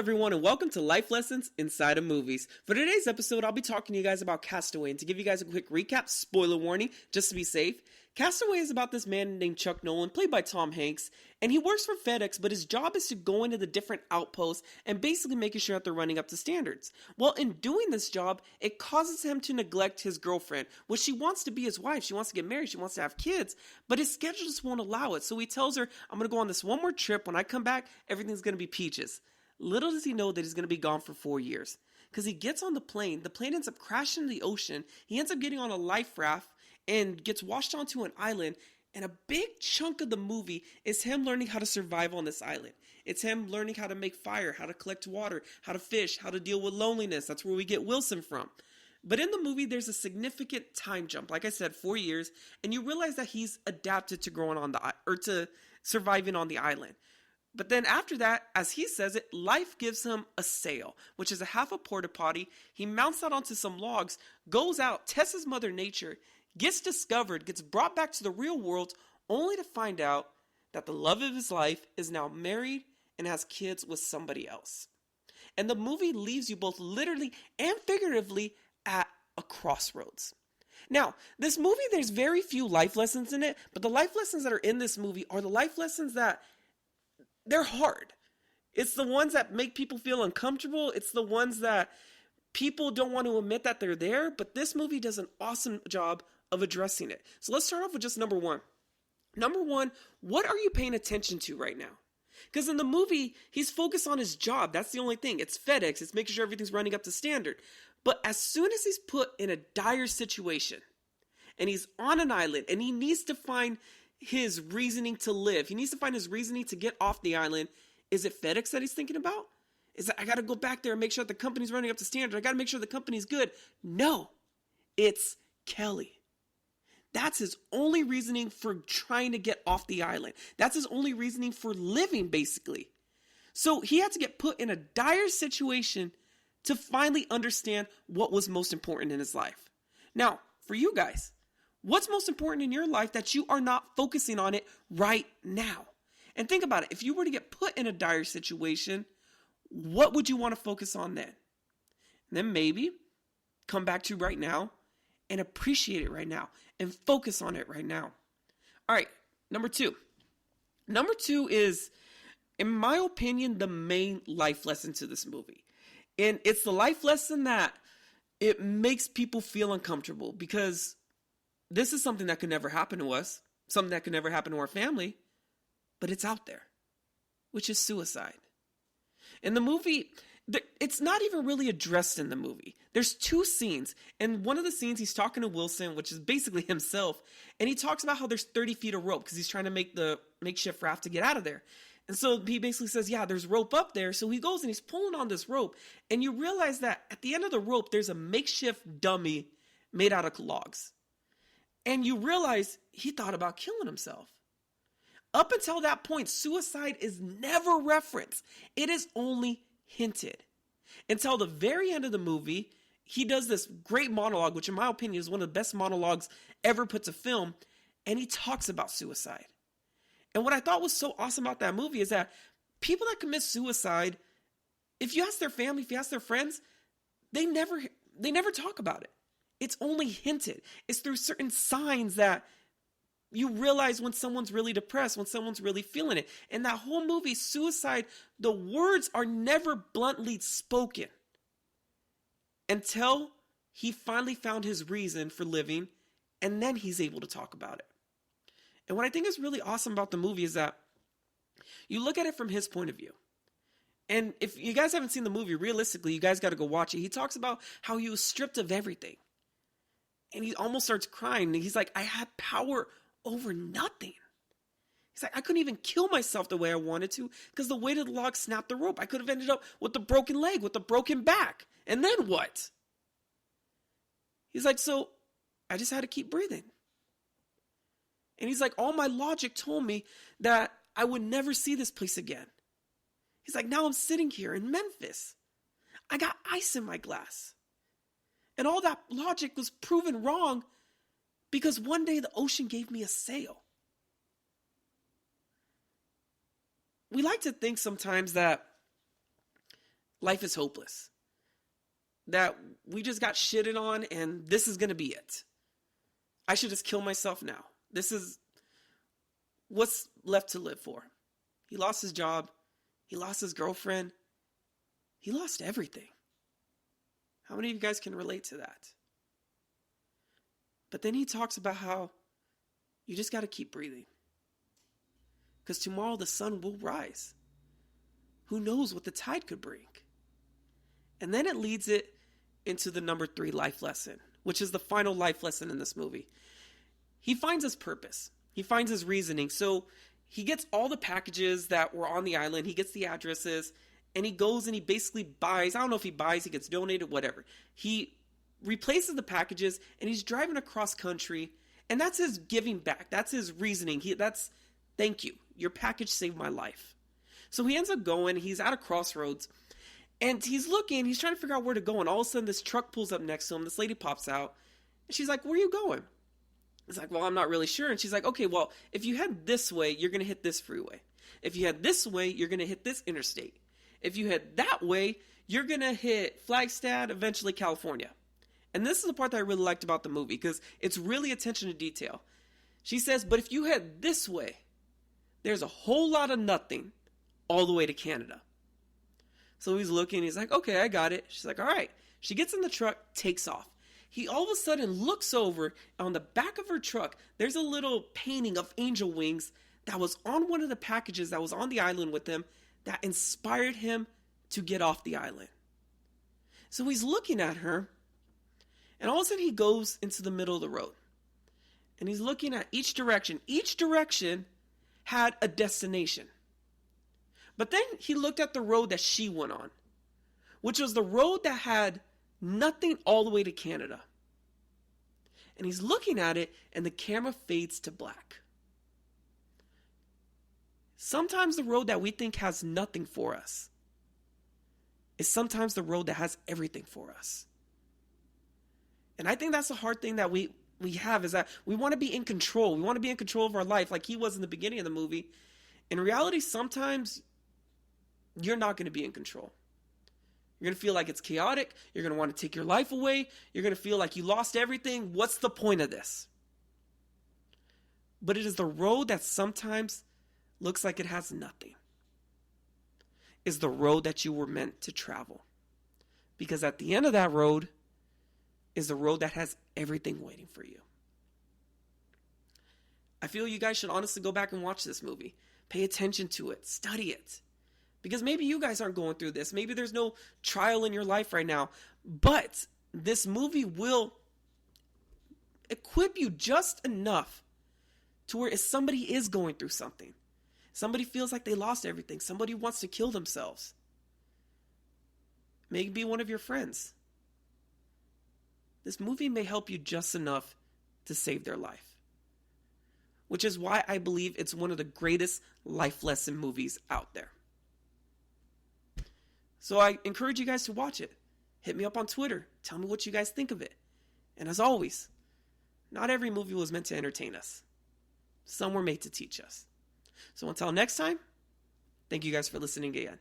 everyone, and welcome to Life Lessons Inside of Movies. For today's episode, I'll be talking to you guys about Castaway, and to give you guys a quick recap, spoiler warning, just to be safe, Castaway is about this man named Chuck Nolan, played by Tom Hanks, and he works for FedEx, but his job is to go into the different outposts and basically making sure that they're running up to standards. Well, in doing this job, it causes him to neglect his girlfriend, which she wants to be his wife, she wants to get married, she wants to have kids, but his schedule just won't allow it, so he tells her, I'm going to go on this one more trip, when I come back, everything's going to be peaches. Little does he know that he's going to be gone for 4 years. Because he gets on the plane ends up crashing in the ocean, he ends up getting on a life raft, and gets washed onto an island, and a big chunk of the movie is him learning how to survive on this island. It's him learning how to make fire, how to collect water, how to fish, how to deal with loneliness. That's where we get Wilson from. But in the movie, there's a significant time jump. Like I said, 4 years, and you realize that he's adapted to growing on to surviving on the island. But then after that, as he says it, life gives him a sail, which is a half a porta potty. He mounts out onto some logs, goes out, tests his mother nature, gets discovered, gets brought back to the real world, only to find out that the love of his life is now married and has kids with somebody else. And the movie leaves you both literally and figuratively at a crossroads. Now, this movie, there's very few life lessons in it, but the life lessons that are in this movie are the life lessons that they're hard. It's the ones that make people feel uncomfortable. It's the ones that people don't want to admit that they're there, but this movie does an awesome job of addressing it. So let's start off with just number one. Number one, what are you paying attention to right now? Because in the movie, he's focused on his job. That's the only thing. It's FedEx. It's making sure everything's running up to standard. But as soon as he's put in a dire situation, and he's on an island, and he needs to find his reasoning to live, he needs to find his reasoning to get off the island, is it FedEx that he's thinking about? Is that I got to go back there and make sure that the company's running up to standard? I got to make sure the company's good. No, it's Kelly. That's his only reasoning for trying to get off the island. That's his only reasoning for living, basically. So he had to get put in a dire situation to finally understand what was most important in his life. Now, for you guys, what's most important in your life that you are not focusing on it right now? And think about it. If you were to get put in a dire situation, what would you want to focus on then? And then maybe come back to right now and appreciate it right now and focus on it right now. All right, number two. Number two is, in my opinion, the main life lesson to this movie. And it's the life lesson that it makes people feel uncomfortable, because this is something that could never happen to us, something that could never happen to our family, but it's out there, which is suicide. In the movie, it's not even really addressed in the movie. There's two scenes, and one of the scenes he's talking to Wilson, which is basically himself, and he talks about how there's 30 feet of rope because he's trying to make the makeshift raft to get out of there. And so he basically says, yeah, there's rope up there. So he goes and he's pulling on this rope, and you realize that at the end of the rope, there's a makeshift dummy made out of logs. And you realize he thought about killing himself. Up until that point, suicide is never referenced. It is only hinted. Until the very end of the movie, he does this great monologue, which in my opinion is one of the best monologues ever put to film, and he talks about suicide. And what I thought was so awesome about that movie is that people that commit suicide, if you ask their family, if you ask their friends, they never talk about it. It's only hinted. It's through certain signs that you realize when someone's really depressed, when someone's really feeling it. In that whole movie, suicide, the words are never bluntly spoken until he finally found his reason for living, and then he's able to talk about it. And what I think is really awesome about the movie is that you look at it from his point of view. And if you guys haven't seen the movie, realistically, you guys got to go watch it. He talks about how he was stripped of everything. And he almost starts crying. He's like, I had power over nothing. He's like, I couldn't even kill myself the way I wanted to because the weight of the log snapped the rope. I could have ended up with a broken leg, with a broken back. And then what? He's like, so I just had to keep breathing. And he's like, all my logic told me that I would never see this place again. He's like, now I'm sitting here in Memphis. I got ice in my glass. And all that logic was proven wrong because one day the ocean gave me a sail. We like to think sometimes that life is hopeless. That we just got shitted on and this is going to be it. I should just kill myself now. This is what's left to live for. He lost his job. He lost his girlfriend. He lost everything. How many of you guys can relate to that? But then he talks about how you just got to keep breathing. Because tomorrow the sun will rise. Who knows what the tide could bring? And then it leads it into the number 3 life lesson, which is the final life lesson in this movie. He finds his purpose. He finds his reasoning. So he gets all the packages that were on the island. He gets the addresses. And he goes and he basically buys. I don't know if he buys, he gets donated, whatever. He replaces the packages and he's driving across country. And that's his giving back. That's his reasoning. That's, thank you. Your package saved my life. So he ends up going. He's at a crossroads. And he's looking. He's trying to figure out where to go. And all of a sudden this truck pulls up next to him. This lady pops out. And she's like, where are you going? He's like, well, I'm not really sure. And she's like, okay, well, if you head this way, you're going to hit this freeway. If you head this way, you're going to hit this interstate. If you head that way, you're going to hit Flagstaff, eventually California. And this is the part that I really liked about the movie because it's really attention to detail. She says, but if you head this way, there's a whole lot of nothing all the way to Canada. So he's looking, he's like, okay, I got it. She's like, all right. She gets in the truck, takes off. He all of a sudden looks over on the back of her truck. There's a little painting of angel wings that was on one of the packages that was on the island with him that inspired him to get off the island. So he's looking at her, and all of a sudden he goes into the middle of the road. And he's looking at each direction. Each direction had a destination. But then he looked at the road that she went on, which was the road that had nothing all the way to Canada. And he's looking at it, and the camera fades to black. Sometimes the road that we think has nothing for us is sometimes the road that has everything for us. And I think that's the hard thing that we have is that we want to be in control. We want to be in control of our life like he was in the beginning of the movie. In reality, sometimes you're not going to be in control. You're going to feel like it's chaotic. You're going to want to take your life away. You're going to feel like you lost everything. What's the point of this? But it is the road that sometimes looks like it has nothing. Is the road that you were meant to travel. Because at the end of that road is the road that has everything waiting for you. I feel you guys should honestly go back and watch this movie. Pay attention to it. Study it. Because maybe you guys aren't going through this. Maybe there's no trial in your life right now. But this movie will equip you just enough to where if somebody is going through something, somebody feels like they lost everything, somebody wants to kill themselves, maybe one of your friends, this movie may help you just enough to save their life. Which is why I believe it's one of the greatest life lesson movies out there. So I encourage you guys to watch it. Hit me up on Twitter. Tell me what you guys think of it. And as always, not every movie was meant to entertain us. Some were made to teach us. So until next time, thank you guys for listening again.